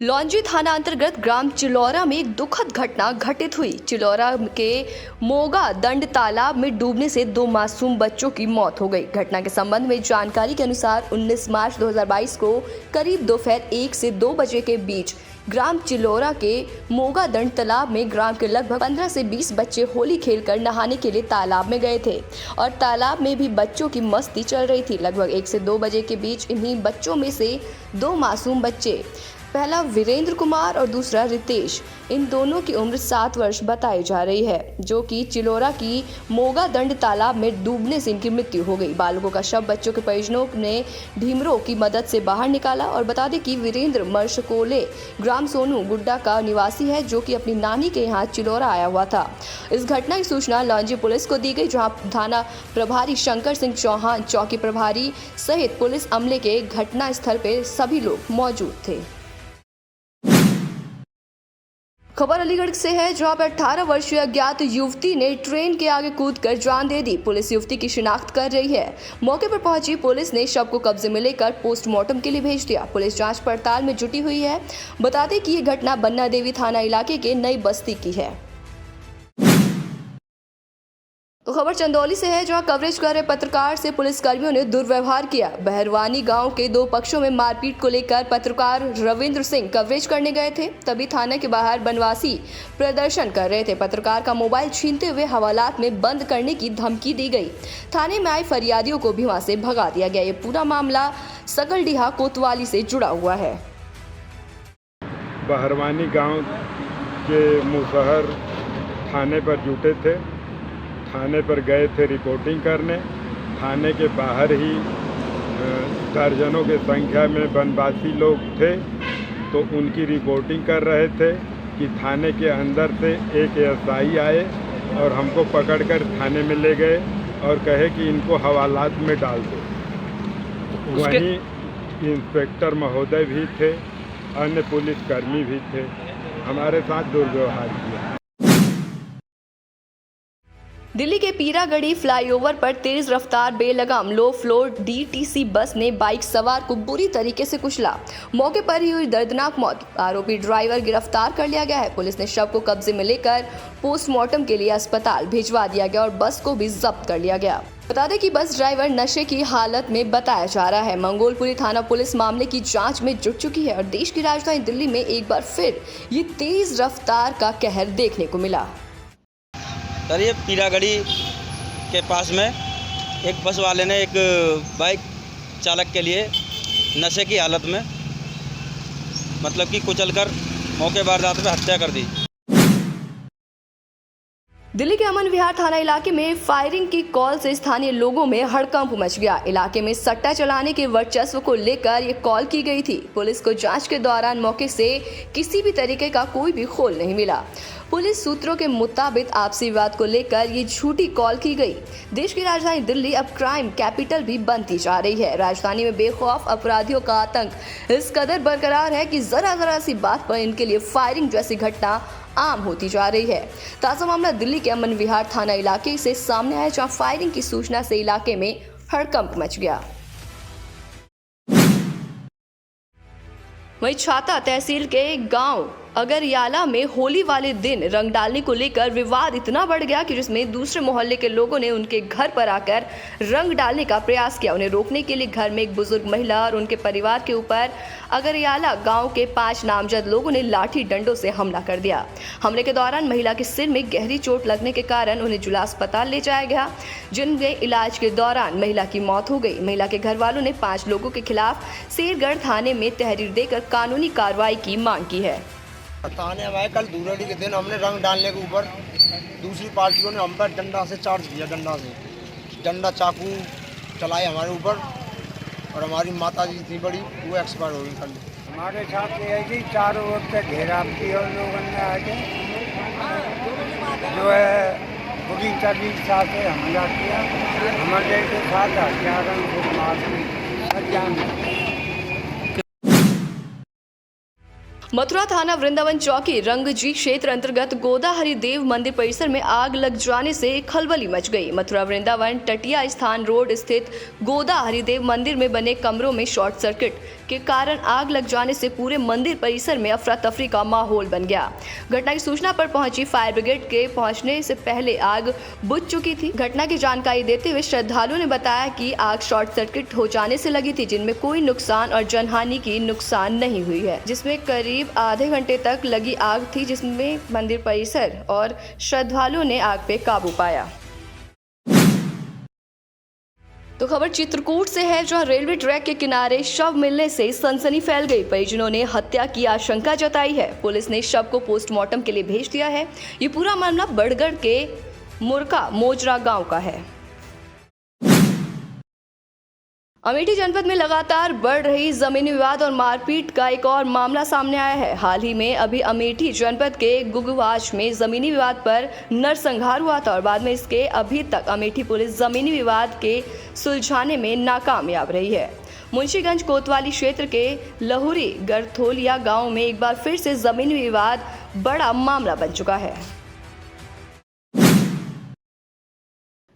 लौंजी थाना अंतर्गत ग्राम चिलौरा में एक दुखद घटना घटित हुई। चिलौरा के मोगा दंड तालाब में डूबने से 2 मासूम बच्चों की मौत हो गई। घटना के संबंध में जानकारी के अनुसार 19 मार्च 2022 को करीब दोपहर 1 से 2 बजे के बीच ग्राम चिलौरा के मोगा दंड तालाब में ग्राम के लगभग 15 से 20 बच्चे होली खेलकर नहाने के लिए तालाब में गए थे और तालाब में भी बच्चों की मस्ती चल रही थी। लगभग 1 से 2 बजे के बीच इन्हीं बच्चों में से 2 मासूम बच्चे, पहला वीरेंद्र कुमार और दूसरा रितेश, इन दोनों की उम्र 7 वर्ष बताई जा रही है, जो कि चिलौरा की मोगा दंड तालाब में डूबने से इनकी मृत्यु हो गई। बालकों का शव बच्चों के परिजनों ने ढीमरों की मदद से बाहर निकाला और बता दें कि वीरेंद्र मर्शकोले ग्राम सोनू गुड्डा का निवासी है, जो कि अपनी नानी के यहाँ चिलौरा आया हुआ था। इस घटना की सूचना लौंजी पुलिस को दी गई, जहाँ थाना प्रभारी शंकर सिंह चौहान, चौकी प्रभारी सहित पुलिस अमले के घटना स्थल पर सभी लोग मौजूद थे। खबर अलीगढ़ से है, जहां पर 18 वर्षीय अज्ञात युवती ने ट्रेन के आगे कूदकर जान दे दी। पुलिस युवती की शिनाख्त कर रही है। मौके पर पहुंची पुलिस ने शव को कब्जे में लेकर पोस्टमार्टम के लिए भेज दिया। पुलिस जांच पड़ताल में जुटी हुई है। बता दें कि ये घटना बन्ना देवी थाना इलाके के नई बस्ती की है। तो खबर चंदौली से है, जहां कवरेज कर रहे पत्रकार से पुलिसकर्मियों ने दुर्व्यवहार किया। बहरवानी गांव के 2 पक्षों में मारपीट को लेकर पत्रकार रविंद्र सिंह कवरेज करने गए थे, तभी थाने के बाहर बनवासी प्रदर्शन कर रहे थे। पत्रकार का मोबाइल छीनते हुए हवालात में बंद करने की धमकी दी गई। थाने में आए फरियादियों को भी वहां से भगा दिया गया। ये पूरा मामला सकलडीहा कोतवाली से जुड़ा हुआ है। बहरवानी गाँव के मुसहर थाने पर जुटे थे। थाने पर गए थे रिपोर्टिंग करने। थाने के बाहर ही दर्जनों के संख्या में वनवासी लोग थे, तो उनकी रिपोर्टिंग कर रहे थे कि थाने के अंदर से एक एएसआई आए और हमको पकड़कर थाने में ले गए और कहे कि इनको हवालात में डाल दो। वहीं इंस्पेक्टर महोदय भी थे, अन्य पुलिसकर्मी भी थे, हमारे साथ दुर्व्यवहार किया। दिल्ली के पीरागढ़ी फ्लाईओवर पर तेज रफ्तार बेलगाम लो फ्लोर डीटीसी बस ने बाइक सवार को बुरी तरीके से कुचला। मौके पर ही हुई दर्दनाक मौत। आरोपी ड्राइवर गिरफ्तार कर लिया गया है। पुलिस ने शव को कब्जे में लेकर पोस्टमार्टम के लिए अस्पताल भिजवा दिया गया और बस को भी जब्त कर लिया गया। बता दें कि बस ड्राइवर नशे की हालत में बताया जा रहा है। मंगोलपुरी थाना पुलिस मामले की जांच में जुट चुकी है और देश की राजधानी दिल्ली में एक बार फिर ये तेज रफ्तार का कहर देखने को मिला। सर, ये पीरागढ़ी के पास में एक बस वाले ने एक बाइक चालक के लिए नशे की हालत में मतलब कि कुचलकर मौके वारदात में हत्या कर दी। दिल्ली के अमन विहार थाना इलाके में फायरिंग की कॉल से स्थानीय लोगों में हड़कंप मच गया। इलाके में सट्टा चलाने के वर्चस्व को लेकर ये कॉल की गई थी। पुलिस को जांच के दौरान मौके से किसी भी तरीके का कोई भी खोल नहीं मिला। पुलिस सूत्रों के मुताबिक आपसी विवाद को लेकर ये झूठी कॉल की गई। देश की राजधानी दिल्ली अब क्राइम कैपिटल भी बनती जा रही है। राजधानी में बेखौफ अपराधियों का आतंक इस कदर बरकरार है कि जरा सी बात पर इनके लिए फायरिंग जैसी घटना आम होती जा रही है। ताज़ा मामला दिल्ली के अमन विहार थाना इलाके से सामने आया, जहां फायरिंग की सूचना से इलाके में हड़कंप मच गया। वहीं छाता तहसील के गांव अगरयाला में होली वाले दिन रंग डालने को लेकर विवाद इतना बढ़ गया कि जिसमें दूसरे मोहल्ले के लोगों ने उनके घर पर आकर रंग डालने का प्रयास किया। उन्हें रोकने के लिए घर में एक बुजुर्ग महिला और उनके परिवार के ऊपर अगरयाला गांव के 5 नामजद लोगों ने लाठी डंडों से हमला कर दिया। हमले के दौरान महिला के सिर में गहरी चोट लगने के कारण उन्हें जिला अस्पताल ले जाया गया, जिनमें इलाज के दौरान महिला की मौत हो गई। महिला के घर वालों ने 5 लोगों के खिलाफ शेरगढ़ थाने में तहरीर देकर कानूनी कार्रवाई की मांग की है। थाने में कल धूलड़ी के दिन हमने रंग डालने के ऊपर दूसरी पार्टियों ने हम पर डंडा से चार्ज किया। डंडा चाकू चलाए हमारे ऊपर और हमारी माता जी थी बड़ी, वो एक्सपायर हो गई कल। हमारे साथ ऐसी चारों ओर से घेराव किया उन लोगों ने आके, जो है बुरी तरीके से हमला किया। हमारे के साथ हथियारों से मार दी। मथुरा थाना वृंदावन चौकी रंगजी क्षेत्र अंतर्गत गोदा हरिदेव मंदिर परिसर में आग लग जाने से खलबली मच गई। मथुरा वृंदावन टटिया स्थान रोड स्थित गोदा हरिदेव मंदिर में बने कमरों में शॉर्ट सर्किट के कारण आग लग जाने से पूरे मंदिर परिसर में अफरा तफरी का माहौल बन गया। घटना की सूचना पर पहुंची फायर ब्रिगेड के पहुंचने से पहले आग बुझ चुकी थी। घटना की जानकारी देते हुए श्रद्धालुओं ने बताया कि आग शॉर्ट सर्किट हो जाने से लगी थी, जिनमें कोई नुकसान और जनहानि की नुकसान नहीं हुई है, जिसमें करीब आधे घंटे तक लगी आग थी, जिसमें मंदिर परिसर और श्रद्धालुओं ने आग पे काबू पाया। तो खबर चित्रकूट से है, जहां रेलवे ट्रैक के किनारे शव मिलने से सनसनी फैल गई। परिजनों ने हत्या की आशंका जताई है। पुलिस ने शव को पोस्टमार्टम के लिए भेज दिया है। ये पूरा मामला बड़गढ़ के मुरका मोजरा गांव का है। अमेठी जनपद में लगातार बढ़ रही जमीनी विवाद और मारपीट का एक और मामला सामने आया है। हाल ही में अभी अमेठी जनपद के गुगवाच में जमीनी विवाद पर नरसंहार हुआ था और बाद में इसके अभी तक अमेठी पुलिस जमीनी विवाद के सुलझाने में नाकामयाब रही है। मुंशीगंज कोतवाली क्षेत्र के लहुरी गरथोलिया गांव में एक बार फिर से जमीनी विवाद बड़ा मामला बन चुका है।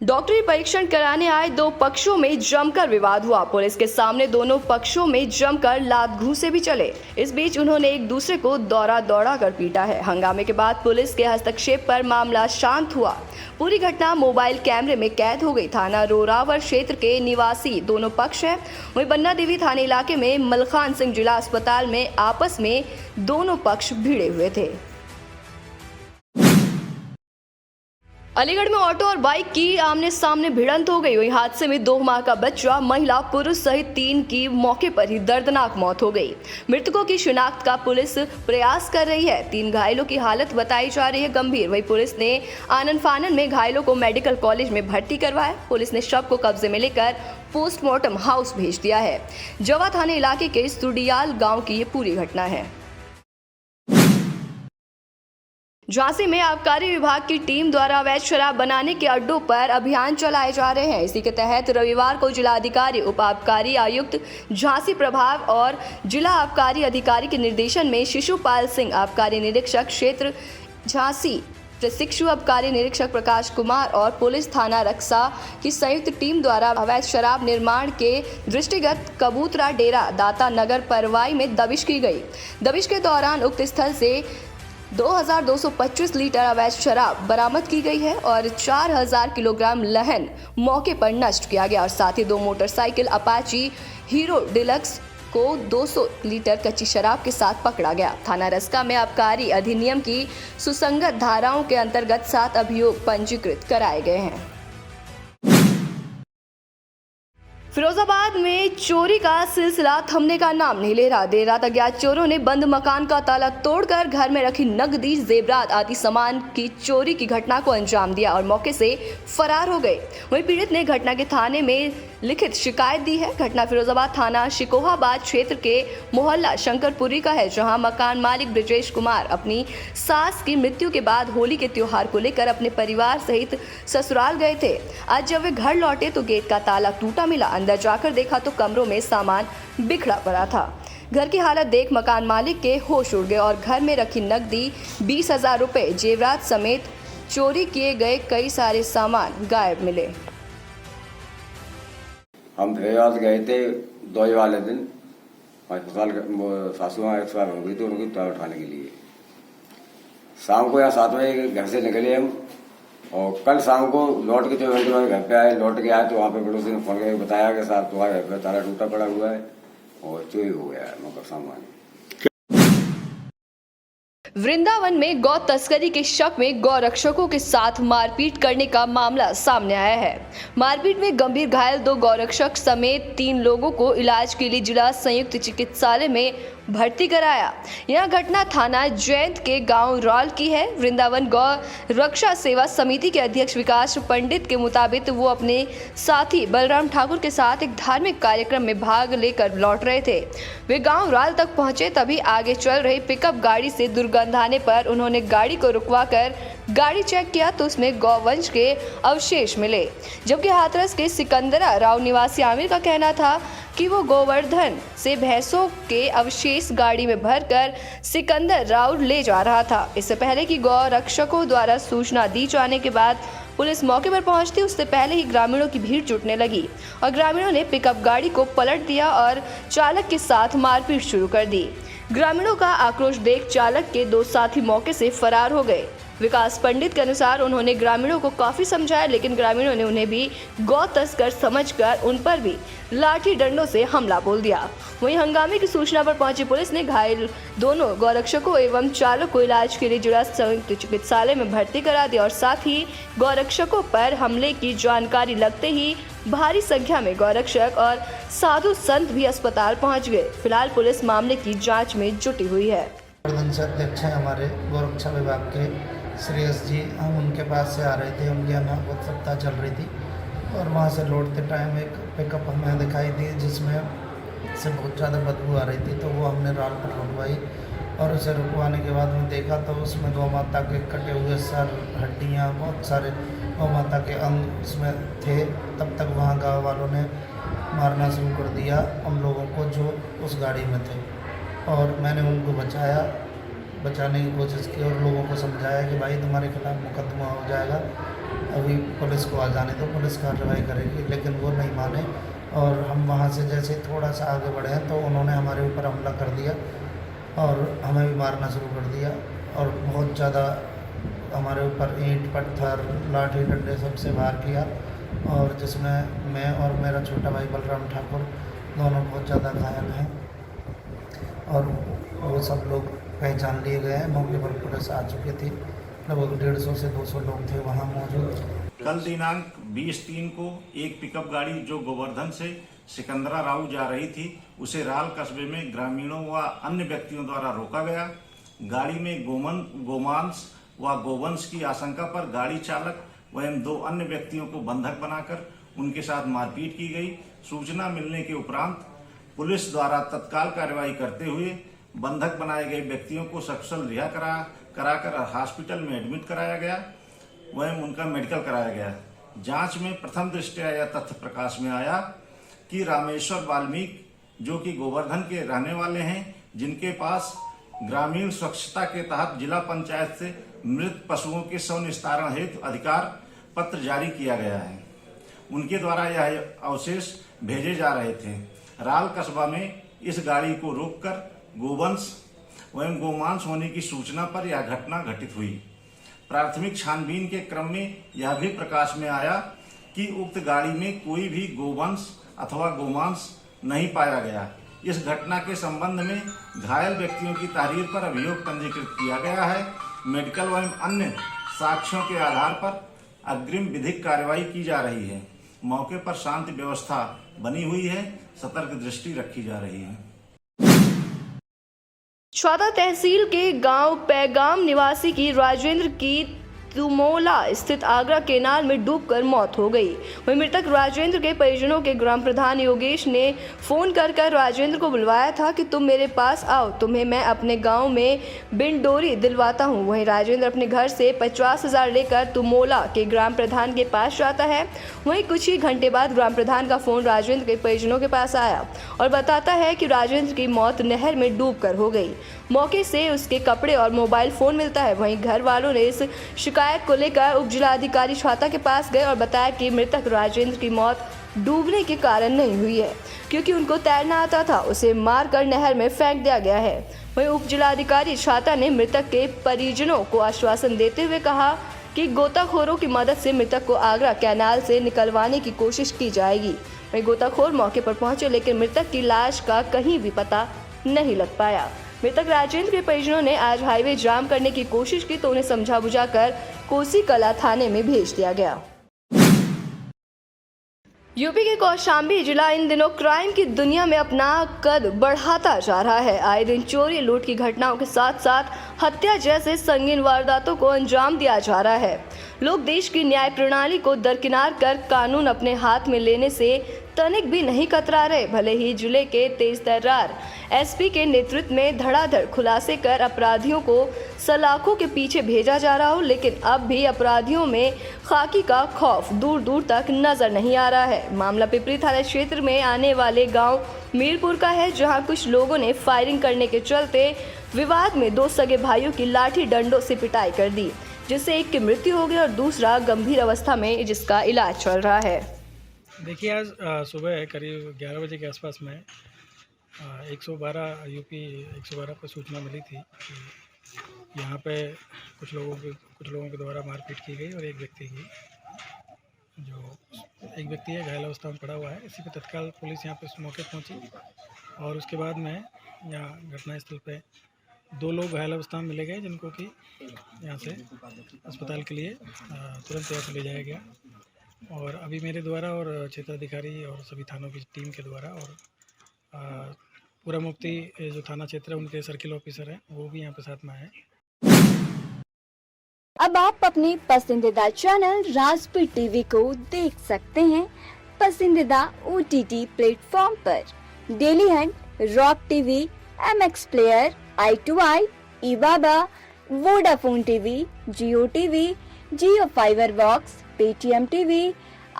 डॉक्टरी परीक्षण कराने आए दो पक्षों में जमकर विवाद हुआ। पुलिस के सामने दोनों पक्षों में जमकर लात घूंसे भी चले। इस बीच उन्होंने एक दूसरे को दौड़ा कर पीटा है। हंगामे के बाद पुलिस के हस्तक्षेप पर मामला शांत हुआ। पूरी घटना मोबाइल कैमरे में कैद हो गई। थाना रोरावर क्षेत्र के निवासी दोनों पक्ष हैं। वहीं बन्ना देवी थाने इलाके में मलखान सिंह जिला अस्पताल में आपस में दोनों पक्ष भिड़े हुए थे। अलीगढ़ में ऑटो और बाइक की आमने सामने भिड़ंत हो गई। वहीं हादसे में 2 माह का बच्चा, महिला, पुरुष सहित 3 की मौके पर ही दर्दनाक मौत हो गई। मृतकों की शिनाख्त का पुलिस प्रयास कर रही है। 3 घायलों की हालत बताई जा रही है गंभीर। वहीं पुलिस ने आनन फानन में घायलों को मेडिकल कॉलेज में भर्ती करवाया। पुलिस ने शव को कब्जे में लेकर पोस्टमार्टम हाउस भेज दिया है। जवा थाने इलाके के सुडियाल गाँव की ये पूरी घटना है। झांसी में आबकारी विभाग की टीम द्वारा अवैध शराब बनाने के अड्डों पर अभियान चलाए जा रहे हैं। इसी के तहत रविवार को जिलाधिकारी, उप आबकारी आयुक्त झांसी प्रभाव और जिला आबकारी अधिकारी के निर्देशन में शिशुपाल सिंह, आबकारी निरीक्षक क्षेत्र झांसी, प्रशिक्षु आबकारी निरीक्षक प्रकाश कुमार और पुलिस थाना रक्सा की संयुक्त टीम द्वारा अवैध शराब निर्माण के दृष्टिगत कबूतरा डेरा दाता नगर परवाई में दबिश की गई। दबिश के दौरान उक्त स्थल से 2225 लीटर अवैध शराब बरामद की गई है और 4000 किलोग्राम लहन मौके पर नष्ट किया गया और साथ ही 2 मोटरसाइकिल अपाची हीरो डिलक्स को 200 लीटर कच्ची शराब के साथ पकड़ा गया। थाना रस्का में आबकारी अधिनियम की सुसंगत धाराओं के अंतर्गत 7 अभियोग पंजीकृत कराए गए हैं। फिरोजाबाद में चोरी का सिलसिला थमने का नाम नहीं ले रहा। देर रात अज्ञात चोरों ने बंद मकान का ताला तोड़कर घर में रखी नकदी, जेवरात आदि सामान की चोरी की घटना को अंजाम दिया और मौके से फरार हो गए। वहीं पीड़ित ने घटना के थाने में लिखित शिकायत दी है। घटना फिरोजाबाद थाना शिकोहाबाद क्षेत्र के मोहल्ला शंकरपुरी का है, जहां मकान मालिक ब्रिजेश कुमार अपनी सास की मृत्यु के बाद होली के त्योहार को लेकर अपने परिवार सहित ससुराल गए थे। आज जब वे घर लौटे तो गेट का ताला टूटा मिला। अंदर जाकर देखा तो कमरों में सामान बिखरा पड़ा था। घर की हालत देख मकान मालिक के होश उड़ गए और घर में रखी नकदी 20,000 रुपए, जेवरात समेत चोरी किए गए कई सारे सामान गायब मिले। हम फिरोजाबाद गए थे दो वाले दिन, अस्पताल सासू माँ एक्सपायर हो गई थी, उनकी दवा उठाने के लिए। शाम को यहाँ 7 बजे घर से निकले हम और कल शाम को लौट के 24 घंटे घर पे आए। लौट के आए तो वहाँ पे पड़ोसी ने फोन करके बताया कि साहब तुम्हारे घर पे ताला टूटा पड़ा हुआ है और चोरी हो गया है मतलब सामान। वृंदावन में गौ तस्करी के शक में गौ रक्षकों के साथ मारपीट करने का मामला सामने आया है। मारपीट में गंभीर घायल 2 गौरक्षक समेत 3 लोगों को इलाज के लिए जिला संयुक्त चिकित्सालय में भर्ती कराया। यह घटना थाना जैंत के गांव रॉल की है। वृंदावन गौ रक्षा सेवा समिति के अध्यक्ष विकास पंडित के मुताबिक वो अपने साथी बलराम ठाकुर के साथ एक धार्मिक कार्यक्रम में भाग लेकर लौट रहे थे। वे गांव रॉल तक पहुंचे, तभी आगे चल रही पिकअप गाड़ी से दुर्गंध आने पर उन्होंने गाड़ी को रुकवाकर गाड़ी चेक किया तो उसमें गौवंश के अवशेष मिले, जबकि हाथरस के सिकंदरा राव निवासी आमिर का कहना था कि वो गोवर्धन से भैंसों के अवशेष गाड़ी में भरकर सिकंदर राव ले जा रहा था। इससे पहले कि गौ रक्षकों द्वारा सूचना दी जाने के बाद पुलिस मौके पर पहुंचती उससे पहले ही ग्रामीणों की भीड़ जुटने लगी और ग्रामीणों ने पिकअप गाड़ी को पलट दिया और चालक के साथ मारपीट शुरू कर दी। ग्रामीणों का आक्रोश देख चालक के 2 साथी मौके से फरार हो गए। विकास पंडित के अनुसार उन्होंने ग्रामीणों को काफी समझाया, लेकिन ग्रामीणों ने उन्हें भी गौ तस्कर समझकर उन पर भी लाठी डंडों से हमला बोल दिया। वहीं हंगामे की सूचना पर पहुंची पुलिस ने घायल दोनों गौरक्षकों एवं चालक को इलाज के लिए जिला संयुक्त चिकित्सालय में भर्ती करा दिया और साथ ही गौरक्षकों पर हमले की जानकारी लगते ही भारी संख्या में गौरक्षक और साधु संत भी अस्पताल पहुंच गए। फिलहाल पुलिस मामले की जाँच में जुटी हुई है। प्रधान से अध्यक्ष हैं हमारे गौरक्षा विभाग के श्रेयस जी। हम उनके पास से आ रहे थे, उनकी हमें आवश्यकता चल रही थी और वहाँ से लौटते टाइम एक पिकअप हमें दिखाई दी जिसमें से बहुत ज़्यादा बदबू आ रही थी, तो वो हमने राल पर रुकवाई और उसे रुकवाने के बाद में देखा तो उसमें गौ माता के कटे हुए सर, हड्डियाँ, बहुत सारे गौ माता के अंग उसमें थे। तब तक वहाँ गाँव वालों ने मारना शुरू कर दिया उन लोगों को जो उस गाड़ी में थे और मैंने उनको बचाने की कोशिश की और लोगों को समझाया कि भाई तुम्हारे खिलाफ मुकदमा हो जाएगा, अभी पुलिस को आ जाने दो, पुलिस कार्रवाई करेगी, लेकिन वो नहीं माने और हम वहाँ से जैसे थोड़ा सा आगे बढ़े हैं तो उन्होंने हमारे ऊपर हमला कर दिया और हमें भी मारना शुरू कर दिया और बहुत ज़्यादा हमारे ऊपर ईंट, पत्थर, लाठी डंडे सबसे वार किया और जिसमें मैं और मेरा छोटा भाई बलराम ठाकुर दोनों बहुत ज़्यादा घायल हैं और वो सब लोग पहचान लिए गए हैं। मौके पर पुलिस आ चुकी थी, लगभग 150 से 200 लोग थे वहाँ मौजूद। कल दिनांक 20/3 को एक पिकअप गाड़ी जो गोवर्धन से सिकंदरा राऊ जा रही थी उसे राल कस्बे में ग्रामीणों व अन्य व्यक्तियों द्वारा रोका गया। गाड़ी में गोमांस व गोवंश की आशंका पर गाड़ी चालक एवं 2 अन्य व्यक्तियों को बंधक बनाकर उनके साथ मारपीट की गई। सूचना मिलने के उपरांत पुलिस द्वारा तत्काल कार्रवाई करते हुए बंधक बनाए गए व्यक्तियों को सकुशल रिहा कराकर हॉस्पिटल में एडमिट कराया गया वहीं उनका मेडिकल कराया गया। जांच में प्रथम दृष्टया यह तथ्य प्रकाश में आया कि रामेश्वर वाल्मीकि जो कि गोवर्धन के रहने वाले हैं, जिनके पास ग्रामीण स्वच्छता के तहत जिला पंचायत से मृत पशुओं के शव निस्तारण हेतु अधिकार पत्र जारी किया गया है, उनके द्वारा यह अवशेष भेजे जा रहे थे। राल कस्बा में इस गाड़ी को रोककर गोवंश एवं गोमांस होने की सूचना पर यह घटना घटित हुई। प्राथमिक छानबीन के क्रम में यह भी प्रकाश में आया कि उक्त गाड़ी में कोई भी गोवंश अथवा गोमांस नहीं पाया गया। इस घटना के संबंध में घायल व्यक्तियों की तहरीर पर अभियोग पंजीकृत किया गया है। मेडिकल एवं अन्य साक्ष्यों के आधार पर अग्रिम विधिक कार्रवाई की जा रही है। मौके पर शांति व्यवस्था बनी हुई है, सतर्क दृष्टि रखी जा रही है। छाता तहसील के गांव पैगाम निवासी की राजेंद्र की तुमोला स्थित आगरा केनाल में डूबकर मौत हो गई। वहीं मृतक राजेंद्र के परिजनों के ग्राम प्रधान योगेश ने फोन कर राजेंद्र को बुलवाया था कि तुम मेरे पास आओ, तुम्हें मैं अपने गांव में बिंडोरी दिलवाता हूं। वहीं राजेंद्र अपने घर से 50,000 लेकर तुमोला के ग्राम प्रधान के पास जाता है। वहीं कुछ ही घंटे बाद ग्राम प्रधान का फोन राजेंद्र के परिजनों के पास आया और बताता है कि राजेंद्र की मौत नहर में डूबकर हो गई। मौके से उसके कपड़े और मोबाइल फोन मिलता है। वहीं घर वालों ने इस शिकायत को लेकर उप जिलाधिकारी छाता के पास गए और बताया कि मृतक राजेंद्र की मौत डूबने के कारण नहीं हुई है, क्योंकि उनको तैरना आता था, उसे मारकर नहर में फेंक दिया गया है। वहीं उप जिलाधिकारी छाता ने मृतक के परिजनों को आश्वासन देते हुए कहा कि गोताखोरों की मदद से मृतक को आगरा कैनाल से निकलवाने की कोशिश की जाएगी। वहीं गोताखोर मौके पर पहुंचे, लेकिन मृतक की लाश का कहीं भी पता नहीं लग पाया। मृतक राजेंद्र के परिजनों ने आज हाईवे जाम करने की कोशिश की तो उन्हें समझा बुझाकर कोसी कला थाने में भेज दिया गया। यूपी के कौशाम्बी जिला इन दिनों क्राइम की दुनिया में अपना कद बढ़ाता जा रहा है। आए दिन चोरी, लूट की घटनाओं के साथ साथ हत्या जैसे संगीन वारदातों को अंजाम दिया जा रहा है। लोग देश की न्याय प्रणाली को दरकिनार कर कानून अपने हाथ में लेने से तनिक भी नहीं कतरा रहे। भले ही जिले के तेजतर्रार एसपी के नेतृत्व में धड़ाधड़ खुलासे कर अपराधियों को सलाखों के पीछे भेजा जा रहा हो, लेकिन अब भी अपराधियों में खाकी का खौफ दूर दूर तक नजर नहीं आ रहा है। मामला पिपरी थाना क्षेत्र में आने वाले गांव मीरपुर का है, जहां कुछ लोगों ने फायरिंग करने के चलते विवाद में 2 सगे भाइयों की लाठी डंडों से पिटाई कर दी। जिससे एक की मृत्यु हो गई और दूसरा गंभीर अवस्था में जिसका इलाज चल रहा है। देखिए, आज सुबह करीब 11 बजे के आसपास में 112 यूपी 112 पर सूचना मिली थी कि यहाँ पे कुछ लोगों के द्वारा मारपीट की गई और एक व्यक्ति है घायल अवस्था में पड़ा हुआ है। इसी पे तत्काल पुलिस यहाँ पे उस मौके पहुँची और उसके बाद में यहाँ घटनास्थल पे 2 लोग घायल अवस्था में मिले गए, जिनको कि यहाँ से अस्पताल के लिए तुरंत यहाँ से ले जाया गया। और अभी मेरे द्वारा और क्षेत्राधिकारी और सभी थानों की टीम के द्वारा और पूरा मुफ्ती जो थाना क्षेत्र है उनके सर्किल ऑफिसर हैं वो भी यहाँ पे साथ में आए। अब आप अपने पसंदीदा चैनल राजपीठ टीवी को देख सकते हैं पसंदीदा OTT प्लेटफॉर्म पर। Dailyhunt, Rock TV, MX Player, i2i, eBaba, Vodafone TV, Jio TV, Jio Fiber box, Paytm TV,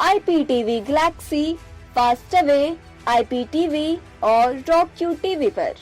IPTV Galaxy, Fastway, IPTV और रॉक टीवी पर।